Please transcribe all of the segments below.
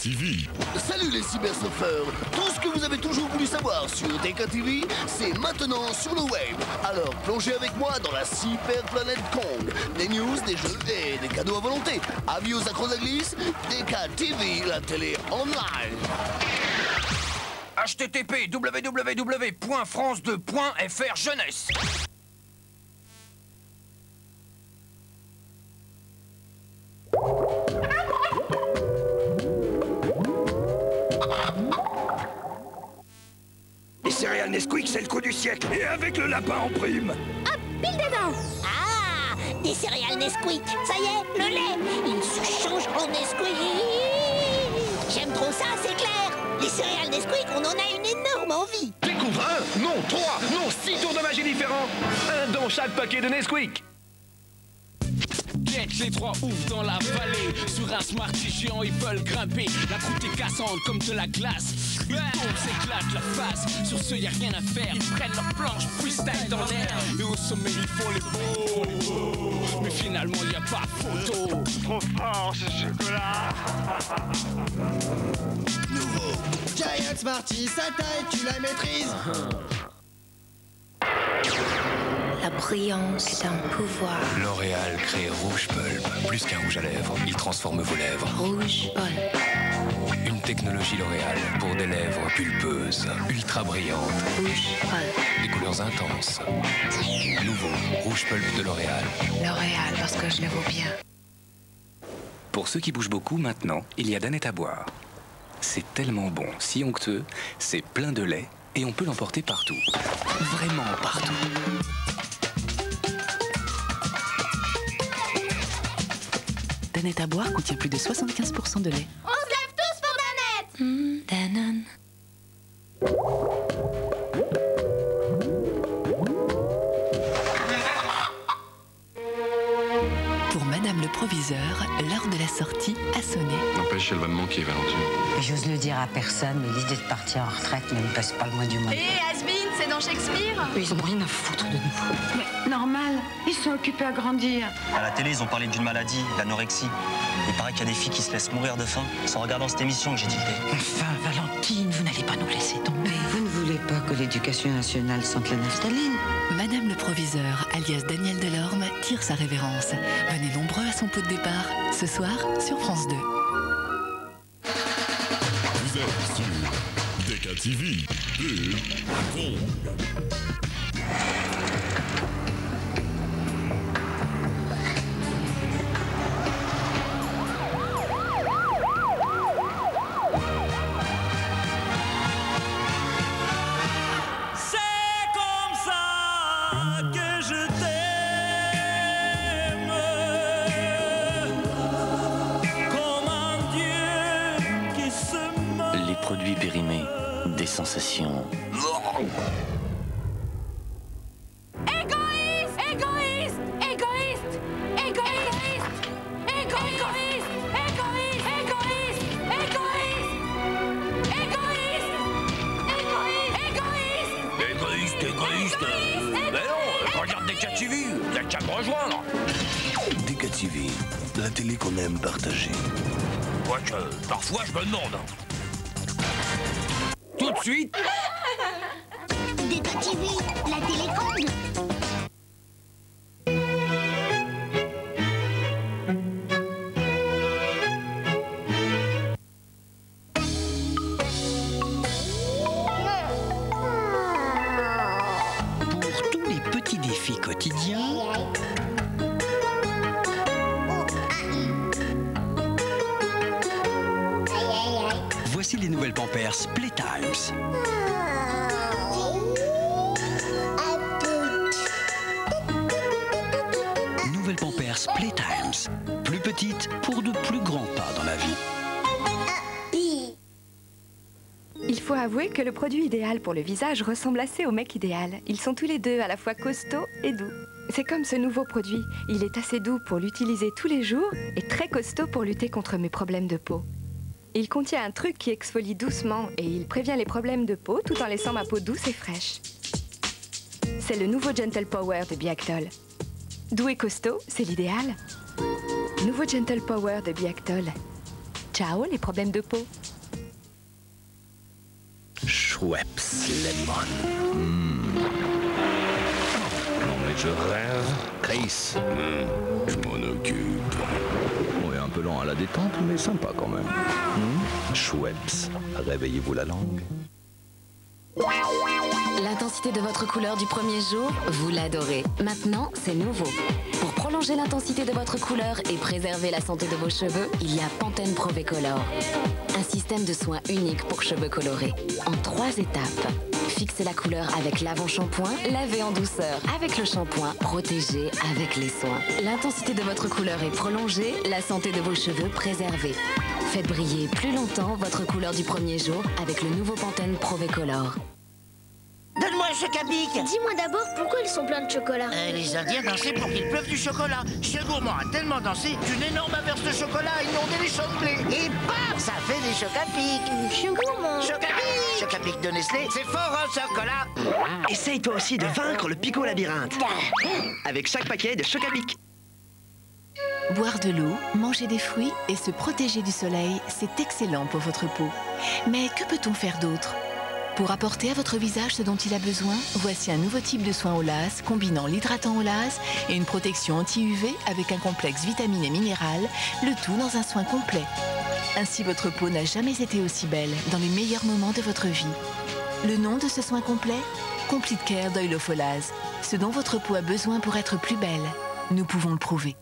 DKTV. Salut les cybersurfeurs. Tout ce que vous avez toujours voulu savoir sur DKTV, c'est maintenant sur le web. Alors plongez avec moi dans la super planète Kong. Des news, des jeux et des cadeaux à volonté. Avis aux accros de la glisse, DKTV, la télé online. http www.france2.fr jeunesse. Les céréales Nesquik, c'est le coup du siècle. Et avec le lapin en prime. Hop, pile dedans. Ah, des céréales Nesquik. Ça y est, le lait, il se change en Nesquik. J'aime trop ça, c'est clair. Les céréales Nesquik, on en a une énorme envie. Découvre un, non 3, non 6 tours de magie différents. Un dans chaque paquet de Nesquik. Les trois oufs dans la vallée. Sur un smarty géant, ils veulent grimper. La croûte est cassante comme de la glace. Ils tombent, s'éclatent la face. Sur ce, y a rien à faire. Ils prennent leur planche, freestyle dans l'air. Et au sommet, ils font les beaux. Mais finalement, y a pas photo. Trop fort ce chocolat. Nouveau Giant Smarty, sa taille, tu la maîtrises. La brillance est un pouvoir. L'Oréal crée Rouge Pulp. Plus qu'un rouge à lèvres, il transforme vos lèvres. Rouge Pulp. Une technologie L'Oréal pour des lèvres pulpeuses, ultra brillantes. Rouge Pulp. Des couleurs intenses. Nouveau Rouge Pulp de L'Oréal. L'Oréal, parce que je le vaux bien. Pour ceux qui bougent beaucoup, maintenant, il y a Danette à boire. C'est tellement bon, si onctueux, c'est plein de lait et on peut l'emporter partout. Vraiment partout. Danette à boire contient plus de 75% de lait. On se lève tous pour Danette. Danone. Pour Madame le Proviseur, l'heure de la sortie a sonné. N'empêche, elle va me manquer, Valentine. J'ose le dire à personne, mais l'idée de partir en retraite ne me passe pas le moins du monde. Hé, Asbin, c'est dans Shakespeare? Ils ont rien à foutre de nous. Mais normal, ils sont occupés à grandir. À la télé, ils ont parlé d'une maladie, l'anorexie. Il paraît qu'il y a des filles qui se laissent mourir de faim. C'est en regardant cette émission que j'ai tilté. Enfin, Valentine, vous n'allez pas nous laisser tomber. Vous ne voulez pas que l'éducation nationale sente la naphtaline? Madame le Proviseur, alias Daniel Delorme, tire sa révérence. Venez nombreux à son pot de départ, ce soir sur France 2. Vous êtes sur DKTV de Kong. Produits périmés, des sensations. Égoïste, égoïste, égoïste, égoïste, égoïste, égoïste, égoïste, égoïste, égoïste, Égoïste. Mais non, regarde DKTV, y'a qu'à me rejoindre. DKTV, la télé qu'on aime partager. Quoique, parfois je me demande. Tout de suite. DKTV, la télé Kong. Pour tous les petits défis quotidiens, voici les nouvelles Pampers Playtimes. Nouvelles Pampers Playtimes. Plus petites pour de plus grands pas dans la vie. Il faut avouer que le produit idéal pour le visage ressemble assez au mec idéal. Ils sont tous les deux à la fois costauds et doux. C'est comme ce nouveau produit. Il est assez doux pour l'utiliser tous les jours et très costaud pour lutter contre mes problèmes de peau. Il contient un truc qui exfolie doucement et il prévient les problèmes de peau tout en laissant ma peau douce et fraîche. C'est le nouveau Gentle Power de Biactol. Doux et costaud, c'est l'idéal. Nouveau Gentle Power de Biactol. Ciao les problèmes de peau. Schweppes Lemon. Non mais je rêve. Chris. Je m'en occupe. Oui, un peu lent à la détente, mais sympa quand même. Schweppes, réveillez-vous la langue. L'intensité de votre couleur du premier jour, vous l'adorez. Maintenant, c'est nouveau. Pour prolonger l'intensité de votre couleur et préserver la santé de vos cheveux, il y a Pantene Pro-V-Color. Un système de soins unique pour cheveux colorés. En 3 étapes. Fixez la couleur avec l'avant-shampoing, lavez en douceur avec le shampoing, protégez avec les soins. L'intensité de votre couleur est prolongée, la santé de vos cheveux préservée. Faites briller plus longtemps votre couleur du premier jour avec le nouveau Pantene Pro-V-Color. Donne-moi un choc-à-pic. Dis-moi d'abord pourquoi ils sont pleins de chocolat. Les Indiens dansaient pour qu'il pleuve du chocolat. Ce gourmand a tellement dansé qu'une énorme averse de chocolat a inondé les champs de blé. Et bam, ça fait des choc-à-pic. Je suis gourmand. Choc-à-pic. Choc-à-pic de Nestlé, c'est fort au chocolat. Essaye toi aussi de vaincre le Pico Labyrinthe. Avec chaque paquet de choc-à-pic. Boire de l'eau, manger des fruits et se protéger du soleil, c'est excellent pour votre peau. Mais que peut-on faire d'autre ? Pour apporter à votre visage ce dont il a besoin, voici un nouveau type de soin Olaz combinant l'hydratant Olaz et une protection anti-UV avec un complexe vitamine et minéral, le tout dans un soin complet. Ainsi, votre peau n'a jamais été aussi belle dans les meilleurs moments de votre vie. Le nom de ce soin complet ? Complete Care d'Oil of Olaz, ce dont votre peau a besoin pour être plus belle. Nous pouvons le prouver.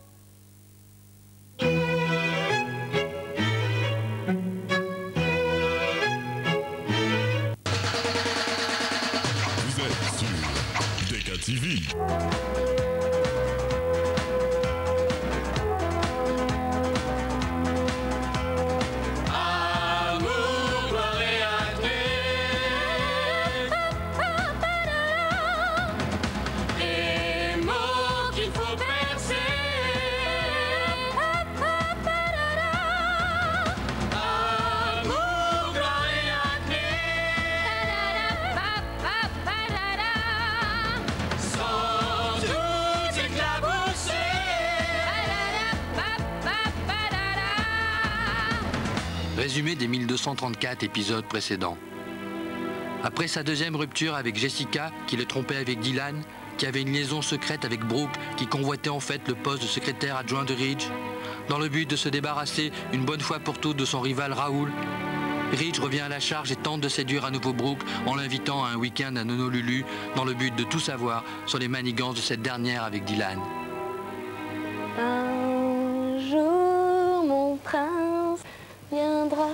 TV. Résumé des 1234 épisodes précédents. Après sa deuxième rupture avec Jessica, qui le trompait avec Dylan, qui avait une liaison secrète avec Brooke, qui convoitait en fait le poste de secrétaire adjoint de Ridge, dans le but de se débarrasser une bonne fois pour toutes de son rival Raoul, Ridge revient à la charge et tente de séduire à nouveau Brooke en l'invitant à un week-end à Honolulu dans le but de tout savoir sur les manigances de cette dernière avec Dylan. Un jour, mon prince viendra.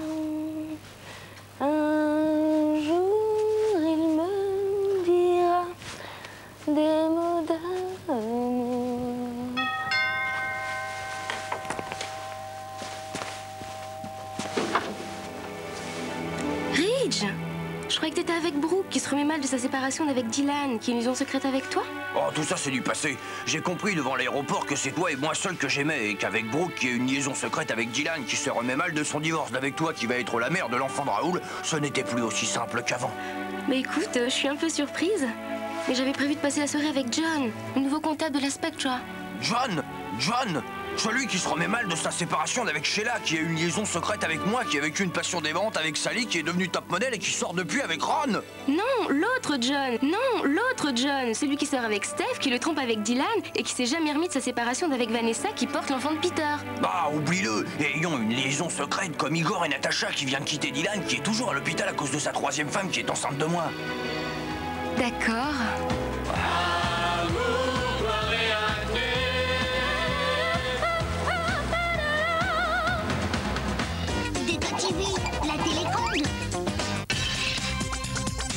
Un jour, il me dira des mots d'amour. Ridge, je croyais que t'étais avec Brooke, qui se remet mal de sa séparation d'avec Dylan, qui est une liaison secrète avec toi. Oh, tout ça, c'est du passé. J'ai compris devant l'aéroport que c'est toi et moi seul que j'aimais, et qu'avec Brooke, qui a une liaison secrète avec Dylan, qui se remet mal de son divorce d'avec toi, qui va être la mère de l'enfant de Raoul, ce n'était plus aussi simple qu'avant. Mais écoute, je suis un peu surprise. Mais j'avais prévu de passer la soirée avec John, le nouveau comptable de la Spectra. John? Celui qui se remet mal de sa séparation d'avec Sheila, qui a une liaison secrète avec moi, qui a vécu une passion des ventes avec Sally, qui est devenue top modèle et qui sort depuis avec Ron. Non, l'autre John. Non, l'autre John. Celui qui sort avec Steph, qui le trompe avec Dylan et qui s'est jamais remis de sa séparation d'avec Vanessa, qui porte l'enfant de Peter. Bah, oublie-le. Et ayons une liaison secrète comme Igor et Natacha, qui vient de quitter Dylan, qui est toujours à l'hôpital à cause de sa troisième femme qui est enceinte de moi. D'accord. La télécommande.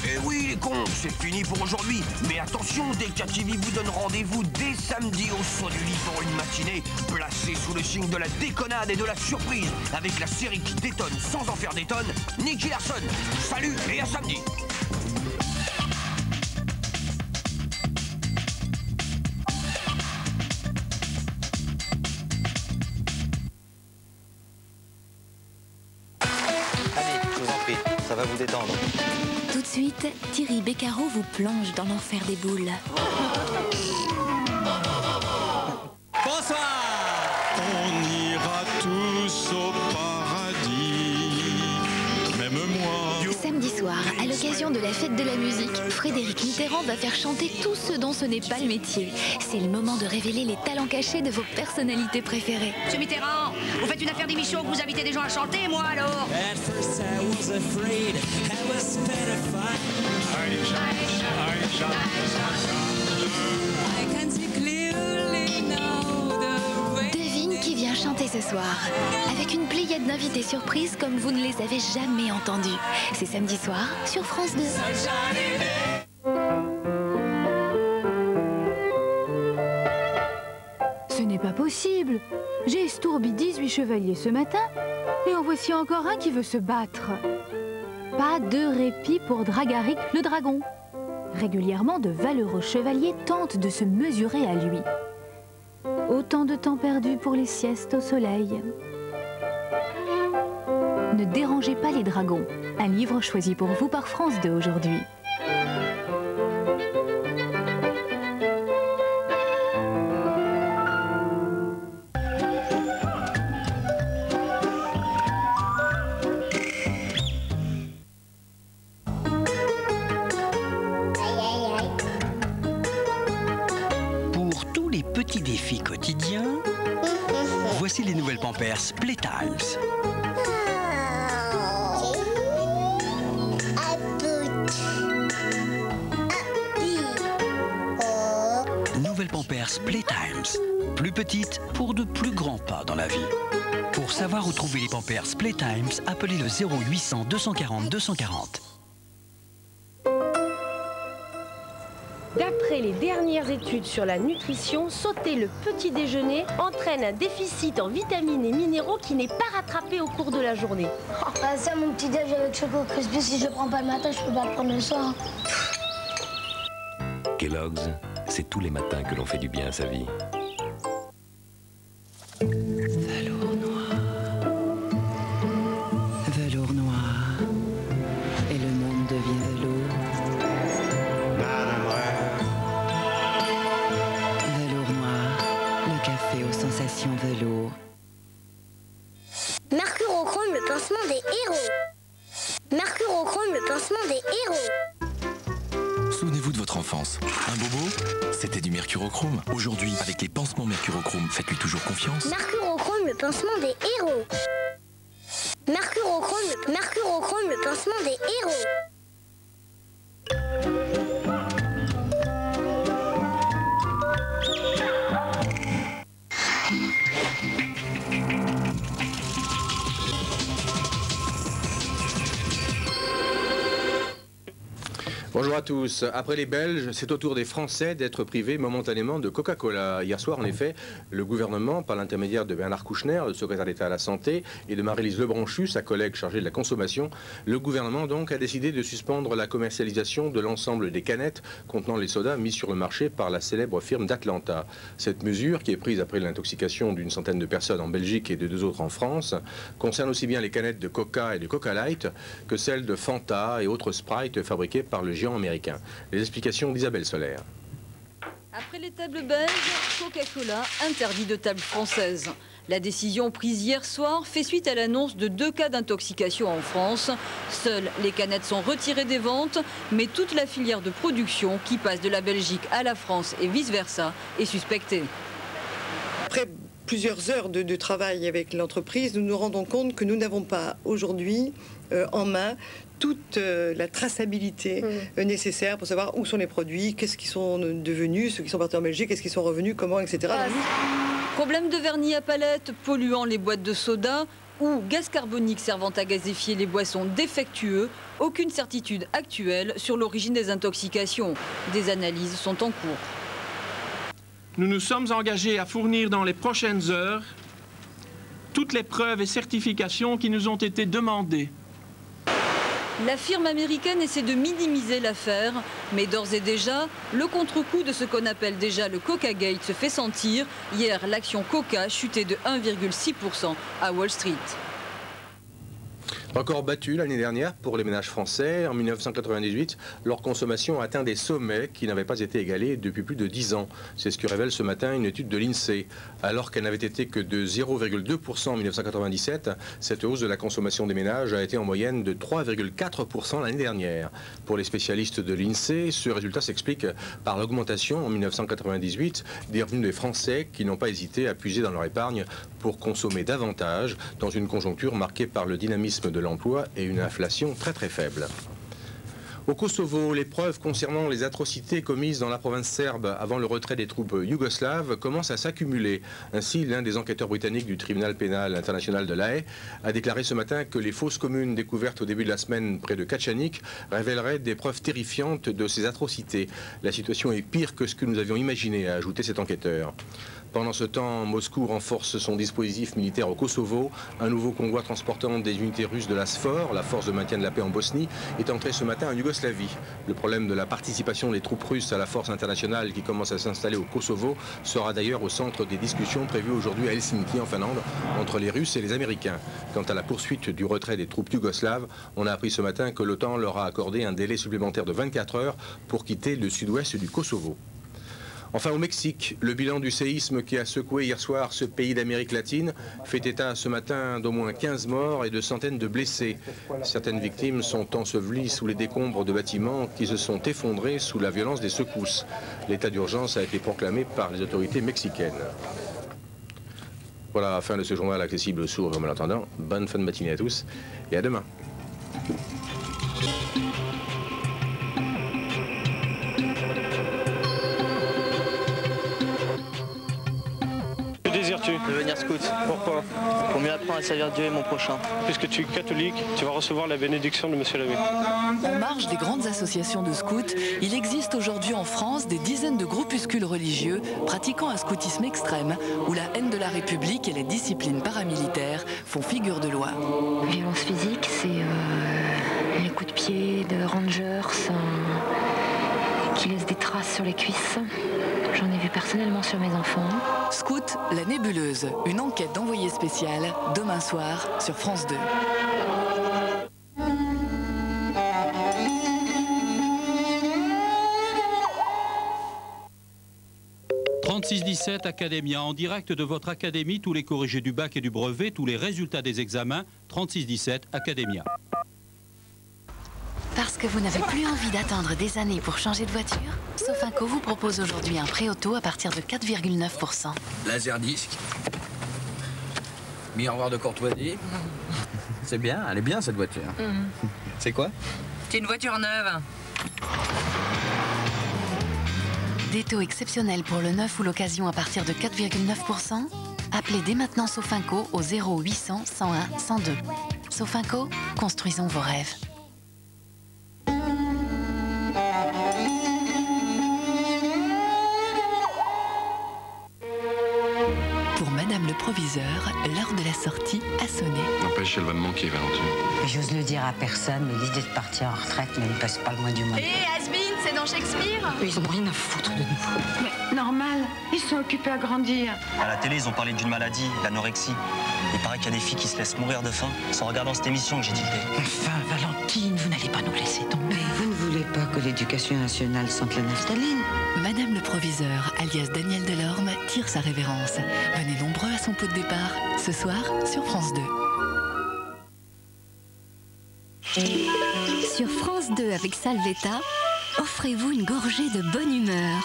Eh oui, les cons, c'est fini pour aujourd'hui. Mais attention, DK TV vous donne rendez-vous dès samedi au saut du lit pour une matinée placée sous le signe de la déconnade et de la surprise, avec la série qui détonne sans en faire des tonnes, Nicky Larson. Salut et à samedi. Ça va vous détendre. Tout de suite, Thierry Beccaro vous plonge dans l'enfer des boules. Bonsoir. On ira tous au paradis. Mitterrand va faire chanter tous ceux dont ce n'est pas le métier. C'est le moment de révéler les talents cachés de vos personnalités préférées. Monsieur Mitterrand, vous faites une affaire d'émission que vous invitez des gens à chanter, moi alors? Devine qui vient chanter ce soir. Avec une pléiade d'invités surprises comme vous ne les avez jamais entendus. C'est samedi soir sur France 2. Ce n'est pas possible. J'ai estourbi 18 chevaliers ce matin et en voici encore un qui veut se battre. Pas de répit pour Dragaric le dragon. Régulièrement, de valeureux chevaliers tentent de se mesurer à lui. Autant de temps perdu pour les siestes au soleil. Ne dérangez pas les dragons. Un livre choisi pour vous par France 2 aujourd'hui. Petits défis quotidiens, voici les nouvelles Pampers Playtimes. Nouvelles Pampers Playtimes, plus petites pour de plus grands pas dans la vie. Pour savoir où trouver les Pampers Playtimes, appelez le 0800 240 240. D'après les dernières études sur la nutrition, sauter le petit déjeuner entraîne un déficit en vitamines et minéraux qui n'est pas rattrapé au cours de la journée. Ah, ça, mon petit déj avec Choco Crispy, si je le prends pas le matin, je peux pas le prendre le soir. Kellogg's, c'est tous les matins que l'on fait du bien à sa vie. Velours noir. Velours noir. Et le monde devient velours. Velours noir. Le café aux sensations velours. Mercurochrome, le pansement des héros. Mercurochrome, le pansement des héros. Souvenez-vous de votre enfance. Un bobo, c'était du mercurochrome. Aujourd'hui, avec les pansements mercurochrome, faites-lui toujours confiance. Mercurochrome, le pansement des héros. Mercurochrome, le pansement des héros. Bonjour à tous. Après les Belges, c'est au tour des Français d'être privés momentanément de Coca-Cola. Hier soir, en effet, le gouvernement, par l'intermédiaire de Bernard Kouchner, le secrétaire d'État à la Santé, et de Marie-Lise Lebranchu, sa collègue chargée de la consommation, le gouvernement donc a décidé de suspendre la commercialisation de l'ensemble des canettes contenant les sodas mis sur le marché par la célèbre firme d'Atlanta. Cette mesure, qui est prise après l'intoxication d'une centaine de personnes en Belgique et de 2 autres en France, concerne aussi bien les canettes de Coca et de Coca Light que celles de Fanta et autres Sprite fabriquées par le géant américain. Les explications d'Isabelle Solaire. Après les tables belges, Coca-Cola interdit de tables françaises. La décision prise hier soir fait suite à l'annonce de 2 cas d'intoxication en France. Seules les canettes sont retirées des ventes, mais toute la filière de production qui passe de la Belgique à la France et vice-versa est suspectée. Après plusieurs heures de travail avec l'entreprise, nous nous rendons compte que nous n'avons pas aujourd'hui en main toute la traçabilité nécessaire pour savoir où sont les produits, qu'est-ce qu'ils sont devenus, ceux qui sont partis en Belgique, qu'est-ce qu'ils sont revenus, comment, etc. Problème de vernis à palette, polluant les boîtes de soda ou gaz carbonique servant à gazéfier les boissons défectueux. Aucune certitude actuelle sur l'origine des intoxications. Des analyses sont en cours. Nous nous sommes engagés à fournir dans les prochaines heures toutes les preuves et certifications qui nous ont été demandées. La firme américaine essaie de minimiser l'affaire, mais d'ores et déjà, le contre-coup de ce qu'on appelle déjà le Coca-Gate se fait sentir. Hier, l'action Coca chutait de 1,6% à Wall Street. Record battu l'année dernière pour les ménages français. En 1998, leur consommation a atteint des sommets qui n'avaient pas été égalés depuis plus de 10 ans. C'est ce que révèle ce matin une étude de l'INSEE. Alors qu'elle n'avait été que de 0,2% en 1997, cette hausse de la consommation des ménages a été en moyenne de 3,4% l'année dernière. Pour les spécialistes de l'INSEE, ce résultat s'explique par l'augmentation en 1998 des revenus des Français qui n'ont pas hésité à puiser dans leur épargne pour consommer davantage dans une conjoncture marquée par le dynamisme de l'emploi et une inflation très très faible. Au Kosovo, les preuves concernant les atrocités commises dans la province serbe avant le retrait des troupes yougoslaves commencent à s'accumuler. Ainsi, l'un des enquêteurs britanniques du tribunal pénal international de La Haye a déclaré ce matin que les fosses communes découvertes au début de la semaine près de Kačanik révéleraient des preuves terrifiantes de ces atrocités. La situation est pire que ce que nous avions imaginé, a ajouté cet enquêteur. Pendant ce temps, Moscou renforce son dispositif militaire au Kosovo. Un nouveau convoi transportant des unités russes de la SFOR, la force de maintien de la paix en Bosnie, est entré ce matin en Yougoslavie. Le problème de la participation des troupes russes à la force internationale qui commence à s'installer au Kosovo sera d'ailleurs au centre des discussions prévues aujourd'hui à Helsinki, en Finlande, entre les Russes et les Américains. Quant à la poursuite du retrait des troupes yougoslaves, on a appris ce matin que l'OTAN leur a accordé un délai supplémentaire de 24 heures pour quitter le sud-ouest du Kosovo. Enfin, au Mexique, le bilan du séisme qui a secoué hier soir ce pays d'Amérique latine fait état ce matin d'au moins 15 morts et de centaines de blessés. Certaines victimes sont ensevelies sous les décombres de bâtiments qui se sont effondrés sous la violence des secousses. L'état d'urgence a été proclamé par les autorités mexicaines. Voilà la fin de ce journal accessible sourd et malentendant. Bonne fin de matinée à tous et à demain. Devenir scout. Pourquoi? Pour mieux apprendre à servir Dieu et mon prochain. Puisque tu es catholique, tu vas recevoir la bénédiction de Monsieur l'abbé. En marge des grandes associations de scouts, il existe aujourd'hui en France des dizaines de groupuscules religieux pratiquant un scoutisme extrême, où la haine de la République et les disciplines paramilitaires font figure de loi. Violence physique, c'est les coups de pied de rangers qui laissent des traces sur les cuisses. J'en ai vu personnellement sur mes enfants. Scout, la nébuleuse, une enquête d'envoyé spécial, demain soir sur France 2. « 3617 Academia, en direct de votre académie, tous les corrigés du bac et du brevet, tous les résultats des examens, 3617 Academia. Parce que vous n'avez plus envie d'attendre des années pour changer de voiture, Sofinco vous propose aujourd'hui un prêt auto à partir de 4,9%. Laserdisc. Miroir de courtoisie. C'est bien, elle est bien cette voiture. C'est quoi? C'est une voiture neuve. Des taux exceptionnels pour le neuf ou l'occasion à partir de 4,9%. Appelez dès maintenant Sofinco au 0800 101 102. Sofinco, construisons vos rêves. Pour Madame le Proviseur, l'heure de la sortie a sonné. N'empêche, elle va me manquer, Valentine. J'ose le dire à personne, mais l'idée de partir en retraite ne me passe pas le moins du monde. Hé, Asbin, c'est dans Shakespeare? Ils ont rien à foutre de nous. Mais normal, ils sont occupés à grandir. À la télé, ils ont parlé d'une maladie, l'anorexie. Il paraît qu'il y a des filles qui se laissent mourir de faim. C'est en regardant cette émission que j'ai tilté. Enfin, Valentine, vous n'allez pas nous laisser tomber. Vous ne voulez pas que l'éducation nationale sente la naphtaline? Madame le Proviseur, alias Daniel Delorme, tire sa révérence. Venez nombreux à son pot de départ, ce soir sur France 2. Sur France 2 avec Salvetta, offrez-vous une gorgée de bonne humeur.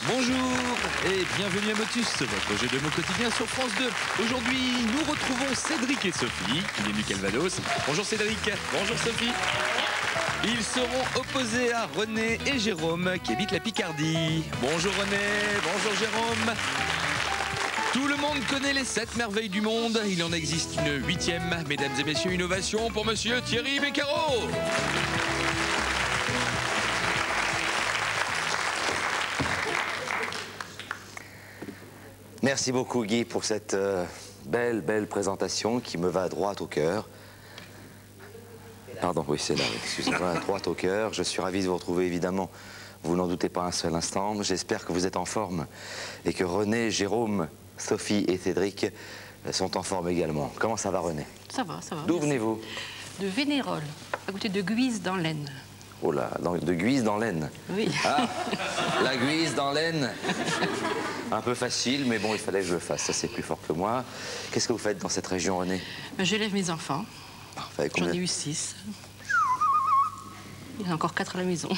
Bonjour et bienvenue à Motus, votre jeu de mots quotidien sur France 2. Aujourd'hui, nous retrouvons Cédric et Sophie, qui viennent du Calvados. Bonjour Cédric. Bonjour Sophie. Ils seront opposés à René et Jérôme, qui habitent la Picardie. Bonjour René, bonjour Jérôme. Tout le monde connaît les 7 merveilles du monde. Il en existe une 8e. Mesdames et messieurs, une ovation pour monsieur Thierry Beccaro. Merci beaucoup Guy pour cette belle présentation qui me va droit au cœur. Pardon, oui c'est là, excusez-moi, droit au cœur. Je suis ravi de vous retrouver évidemment. Vous n'en doutez pas un seul instant. J'espère que vous êtes en forme et que René, Jérôme, Sophie et Cédric sont en forme également. Comment ça va René? Ça va, ça va. D'où venez-vous? De Vénérolles, à côté de Guise dans l'Aisne. Oh là, de Guise dans l'Aisne. Oui. Ah, la Guise dans l'Aisne. Un peu facile, mais bon, il fallait que je le fasse. Ça, c'est plus fort que moi. Qu'est-ce que vous faites dans cette région, René? J'élève mes enfants. Parfait. J'en ai eu 6. Il y en a encore 4 à la maison.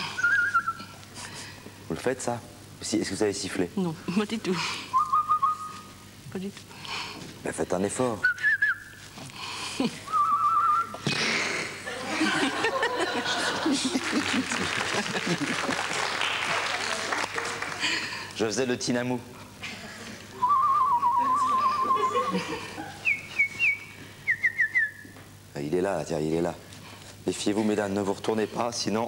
Vous le faites, ça? Est-ce que vous avez sifflé? Non, pas du tout. Pas du tout. Ben, faites un effort. Je faisais le tinamou. Il est là, tiens, il est là. Méfiez-vous, mesdames, ne vous retournez pas, sinon